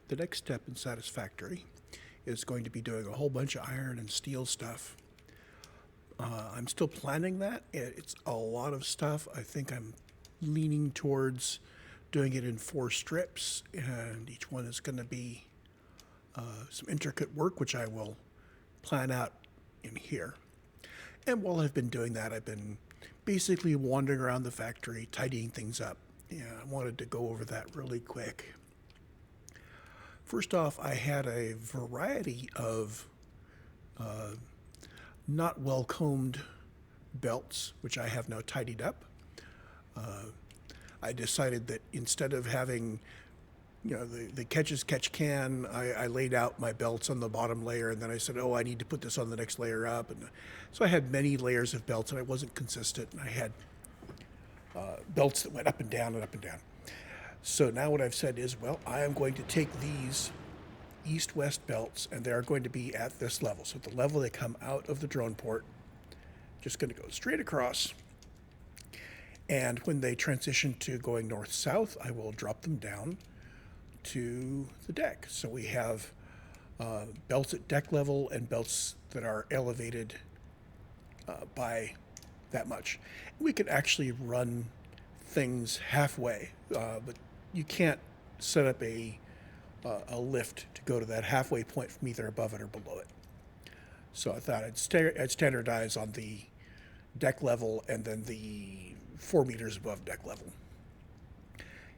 The next step in Satisfactory is going to be doing a whole bunch of iron and steel stuff. I'm still planning that. It's a lot of stuff. I think I'm leaning towards doing it in 4 strips, and each one is going to be some intricate work, which I will plan out in here. And while I've been doing that, I've been basically wandering around the factory, tidying things up. Yeah, I wanted to go over that really quick. First off, I had a variety of not well combed belts, which I have now tidied up. I decided that instead of having, the catch as catch can, I laid out my belts on the bottom layer, and then I said, oh, I need to put this on the next layer up. And so I had many layers of belts, and I wasn't consistent, and I had belts that went up and down and up and down. So now what I've said is, well, I am going to take these east-west belts, and they're going to be at this level. So at the level they come out of the drone port, just going to go straight across. And when they transition to going north-south, I will drop them down to the deck. So we have belts at deck level and belts that are elevated by that much. We could actually run things halfway, but you can't set up a lift to go to that halfway point from either above it or below it. So I thought I'd standardize on the deck level and then the 4 meters above deck level.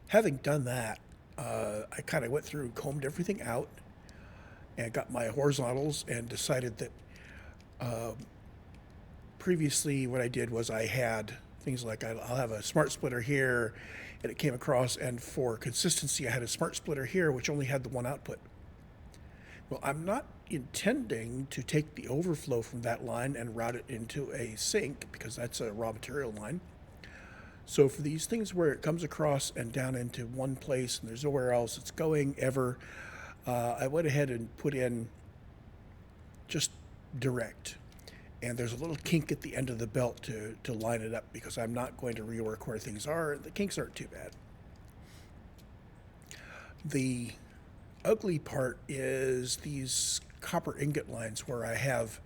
Having done that, I kind of went through and combed everything out and got my horizontals and decided that previously what I did was I had things like I'll have a smart splitter here, and it came across, and for consistency I had a smart splitter here which only had the one output. Well, I'm not intending to take the overflow from that line and route it into a sink because that's a raw material line. So for these things where it comes across and down into one place and there's nowhere else it's going ever, I went ahead and put in just direct. And there's a little kink at the end of the belt to line it up because I'm not going to rework where things are. The kinks aren't too bad. The ugly part is these copper ingot lines where I have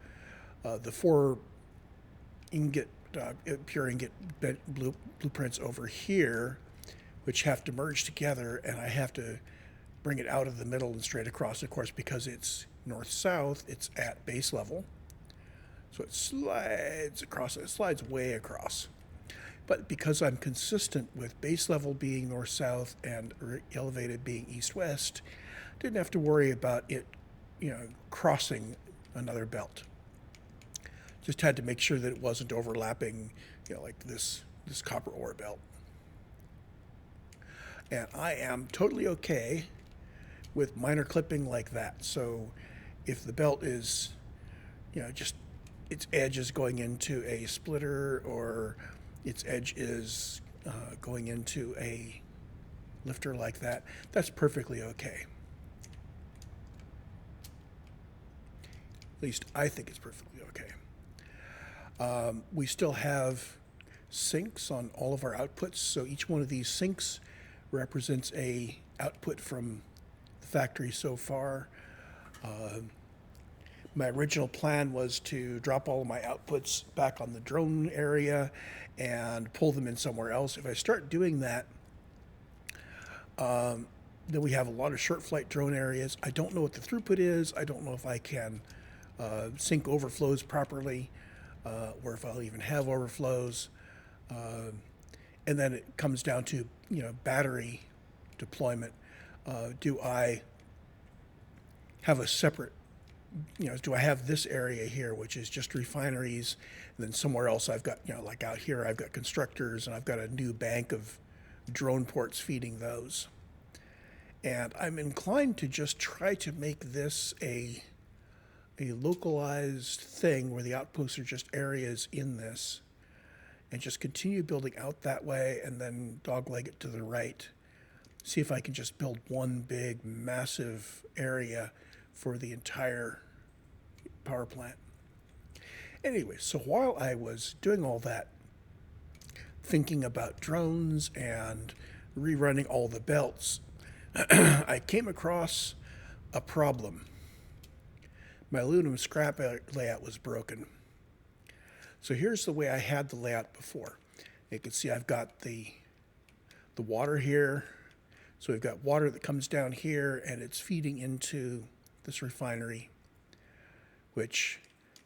the 4 ingot pure ingot blueprints over here, which have to merge together, and I have to bring it out of the middle and straight across. Of course, because it's north-south, it's at base level, so it slides across. It slides way across. But because I'm consistent with base level being north-south and elevated being east-west, didn't have to worry about it, crossing another belt. Just had to make sure that it wasn't overlapping, like this copper ore belt. And I am totally okay with minor clipping like that. So if the belt is, just its edge is going into a splitter or its edge is going into a lifter like that, that's perfectly okay. At least I think it's perfectly okay. We still have sinks on all of our outputs, so each one of these sinks represents a output from the factory so far. My original plan was to drop all of my outputs back on the drone area and pull them in somewhere else. If I start doing that, then we have a lot of short flight drone areas. I don't know what the throughput is. I don't know if I can sync overflows properly, or if I'll even have overflows. And then it comes down to, battery deployment. Do I have a separate, do I have this area here, which is just refineries, and then somewhere else I've got, like out here, I've got constructors, and I've got a new bank of drone ports feeding those. And I'm inclined to just try to make this a localized thing where the outposts are just areas in this, and just continue building out that way and then dogleg it to the right. See if I can just build one big, massive area for the entire power plant. Anyway, so while I was doing all that, thinking about drones and rerunning all the belts, I came across a problem. My aluminum scrap layout was broken. So here's the way I had the layout before. You can see I've got the water here. So we've got water that comes down here and it's feeding into this refinery, which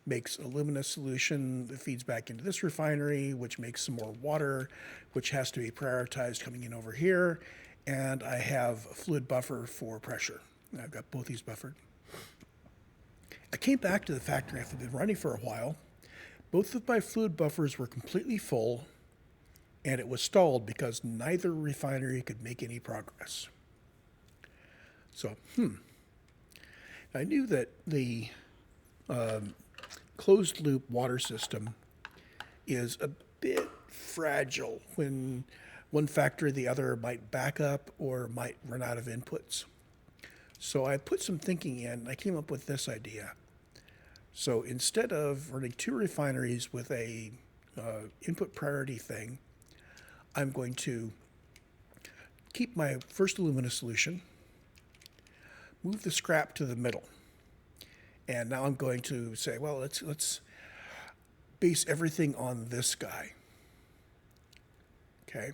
makes alumina solution that feeds back into this refinery, which makes some more water, which has to be prioritized coming in over here. And I have a fluid buffer for pressure. I've got both these buffered. I came back to the factory after they've been running for a while. Both of my fluid buffers were completely full, and it was stalled because neither refinery could make any progress. So, I knew that the closed loop water system is a bit fragile when one factor or the other might back up or might run out of inputs. So I put some thinking in, and I came up with this idea. So instead of running two refineries with a input priority thing, I'm going to keep my first alumina solution, move the scrap to the middle. And now I'm going to say, well, let's base everything on this guy. Okay.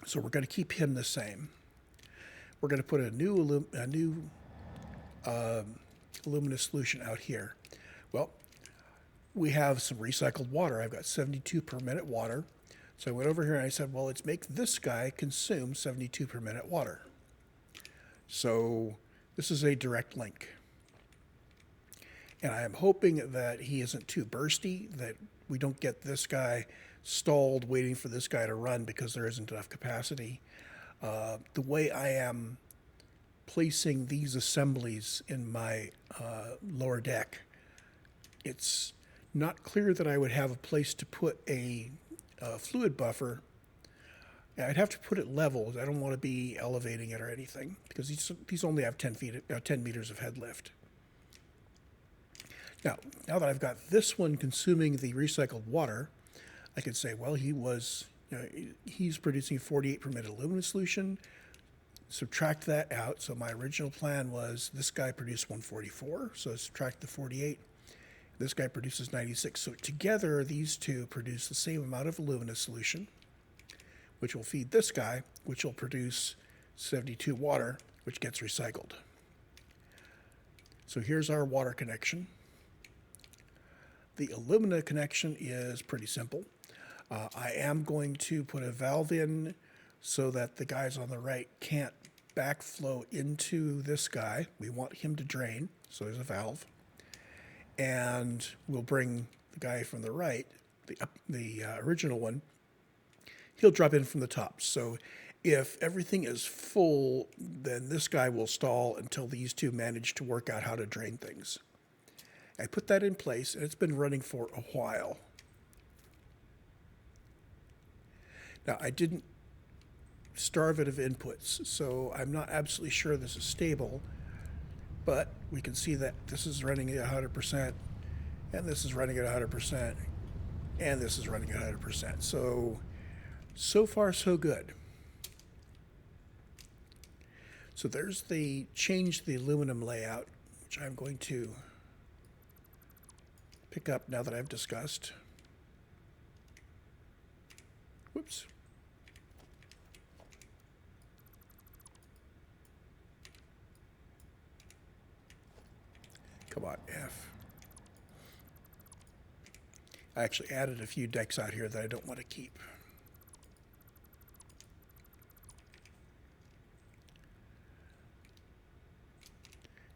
So we're going to keep him the same. We're going to put a new alumina solution out here. Well, we have some recycled water. I've got 72 per minute water. So I went over here and I said, well, let's make this guy consume 72 per minute water. So this is a direct link. And I am hoping that he isn't too bursty, that we don't get this guy stalled waiting for this guy to run because there isn't enough capacity. The way I am placing these assemblies in my lower deck, it's not clear that I would have a place to put a fluid buffer. I'd have to put it level. I don't want to be elevating it or anything because these only have 10 meters of head lift. Now that I've got this one consuming the recycled water, I could say, well, he's producing 48 per minute alumina solution. Subtract that out. So my original plan was this guy produced 144, so subtract the 48. This guy produces 96. So together, these two produce the same amount of alumina solution, which will feed this guy, which will produce 72 water, which gets recycled. So here's our water connection. The alumina connection is pretty simple. I am going to put a valve in so that the guys on the right can't backflow into this guy. We want him to drain, so there's a valve. And we'll bring the guy from the right, the original one, he'll drop in from the top. So if everything is full, then this guy will stall until these two manage to work out how to drain things. I put that in place, and it's been running for a while. Now, I didn't starve it of inputs, so I'm not absolutely sure this is stable, but we can see that this is running at 100%, and this is running at 100%, and this is running at 100%. So far, so good. So there's the change to the aluminum layout, which I'm going to pick up now that I've discussed. Whoops. Come on, F. I actually added a few decks out here that I don't want to keep.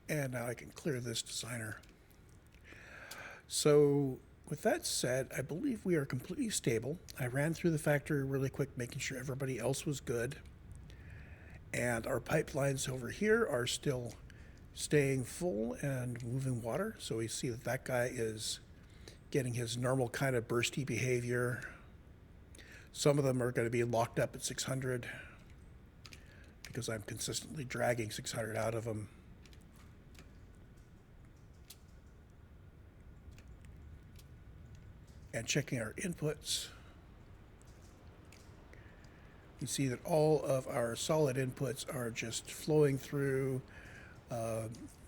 And now I can clear this designer. So with that said, I believe we are completely stable. I ran through the factory really quick, making sure everybody else was good. And our pipelines over here are still staying full and moving water. So we see that that guy is getting his normal kind of bursty behavior. Some of them are going to be locked up at 600 because I'm consistently dragging 600 out of them. And checking our inputs. You see that all of our solid inputs are just flowing through.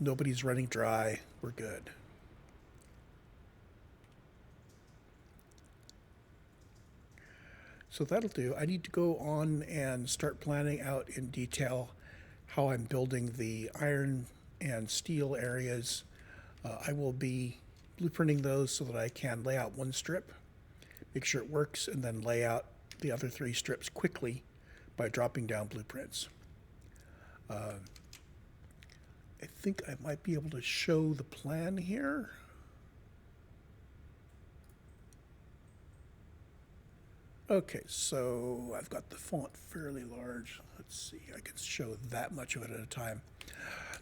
Nobody's running dry. We're good. So that'll do. I need to go on and start planning out in detail how I'm building the iron and steel areas. I will be blueprinting those so that I can lay out one strip, make sure it works, and then lay out the other 3 strips quickly by dropping down blueprints. I think I might be able to show the plan here. Okay, so I've got the font fairly large. Let's see, I can show that much of it at a time.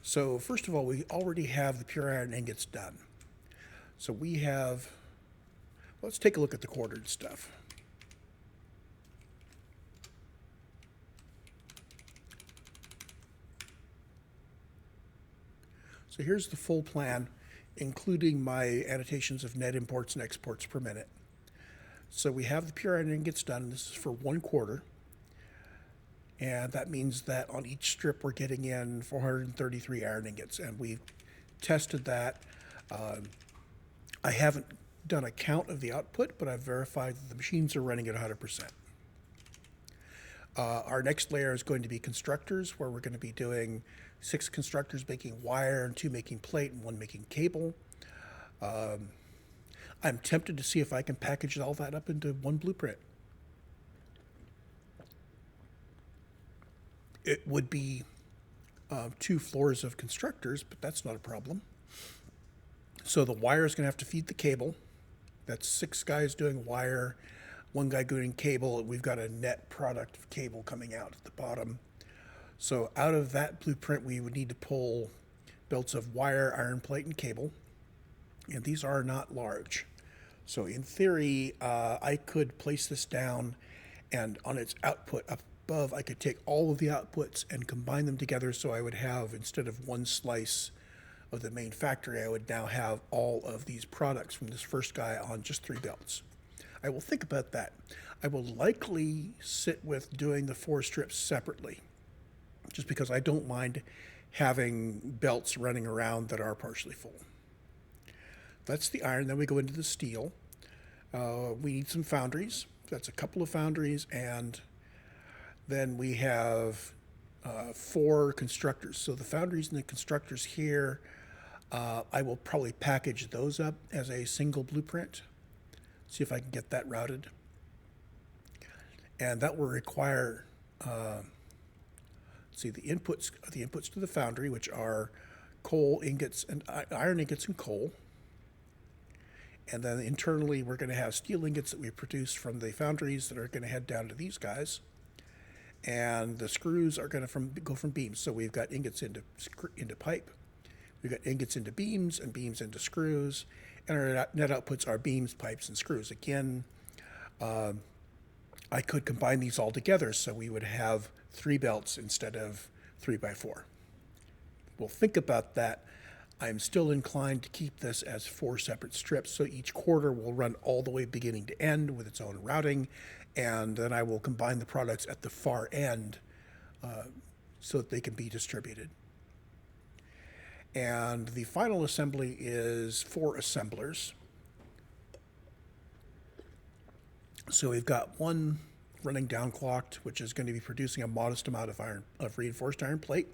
So first of all, we already have the pure iron ingots done. So we have, let's take a look at the quartered stuff. So here's the full plan, including my annotations of net imports and exports per minute. So we have the pure iron ingots done. This is for 1 quarter. And that means that on each strip we're getting in 433 iron ingots. And we've tested that. I haven't done a count of the output, but I've verified that the machines are running at 100%. Our next layer is going to be constructors, where we're going to be doing 6 constructors making wire, and 2 making plate, and 1 making cable. I'm tempted to see if I can package all that up into one blueprint. It would be 2 floors of constructors, but that's not a problem. So the wire is going to have to feed the cable. That's 6 guys doing wire, 1 guy doing cable, and we've got a net product of cable coming out at the bottom. So out of that blueprint, we would need to pull belts of wire, iron plate, and cable. And these are not large. So in theory, I could place this down, and on its output up above, I could take all of the outputs and combine them together, so I would have, instead of 1 slice of the main factory, I would now have all of these products from this first guy on just 3 belts. I will think about that. I will likely sit with doing the 4 strips separately, just because I don't mind having belts running around that are partially full. That's the iron. Then we go into the steel. We need some foundries. That's a couple of foundries, and then we have 4 constructors. So the foundries and the constructors here, I will probably package those up as a single blueprint. See if I can get that routed. And that will require, see, the inputs to the foundry, which are coal ingots and iron ingots and coal. And then internally, we're going to have steel ingots that we produce from the foundries that are going to head down to these guys. And the screws are going to go from beams. So we've got ingots into pipe. We've got ingots into beams and beams into screws. And our net outputs are beams, pipes, and screws. Again, I could combine these all together, so we would have 3 belts instead of 3x4. We'll think about that. I'm still inclined to keep this as 4 separate strips, so each quarter will run all the way beginning to end with its own routing, and then I will combine the products at the far end so that they can be distributed. And the final assembly is 4 assemblers. So we've got 1 running downclocked, which is going to be producing a modest amount of reinforced iron plate.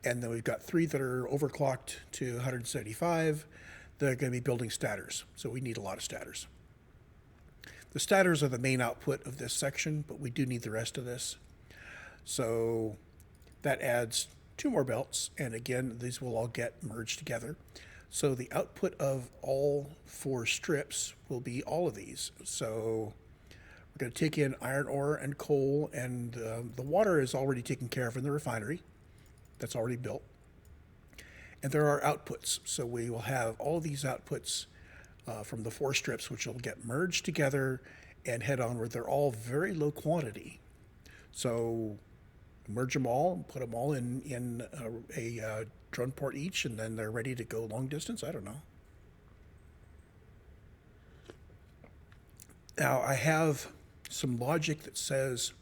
And then we've got 3 that are overclocked to 175. They're going to be building stators, so we need a lot of stators. The stators are the main output of this section, but we do need the rest of this. So that adds 2 more belts, and again, these will all get merged together. So the output of all 4 strips will be all of these. So we're going to take in iron ore and coal, and the water is already taken care of in the refinery. That's already built. And there are outputs. So we will have all these outputs from the 4 strips, which will get merged together and head onward. They're all very low quantity. So merge them all, put them all in a drone port each, and then they're ready to go long distance. I don't know. Now, I have some logic that says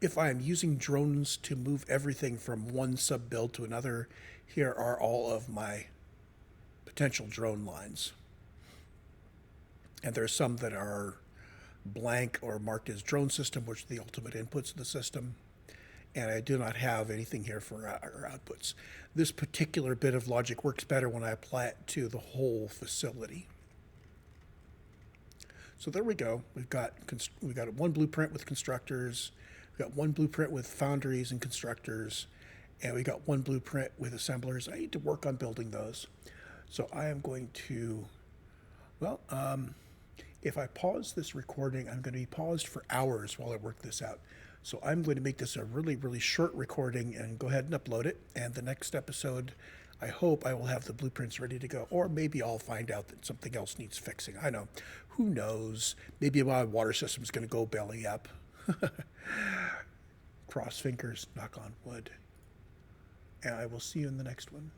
if I am using drones to move everything from one sub build to another, here are all of my potential drone lines. And there are some that are blank or marked as drone system, which are the ultimate inputs of the system. And I do not have anything here for our outputs. This particular bit of logic works better when I apply it to the whole facility. So there we go. We've got one blueprint with constructors, we've got one blueprint with foundries and constructors, and we got one blueprint with assemblers. I need to work on building those. So I am going to, well, if I pause this recording, I'm going to be paused for hours while I work this out. So I'm going to make this a really, really short recording and go ahead and upload it. And the next episode, I hope I will have the blueprints ready to go. Or maybe I'll find out that something else needs fixing. I know. Who knows? Maybe my water system is going to go belly up. Cross fingers, knock on wood. And I will see you in the next one.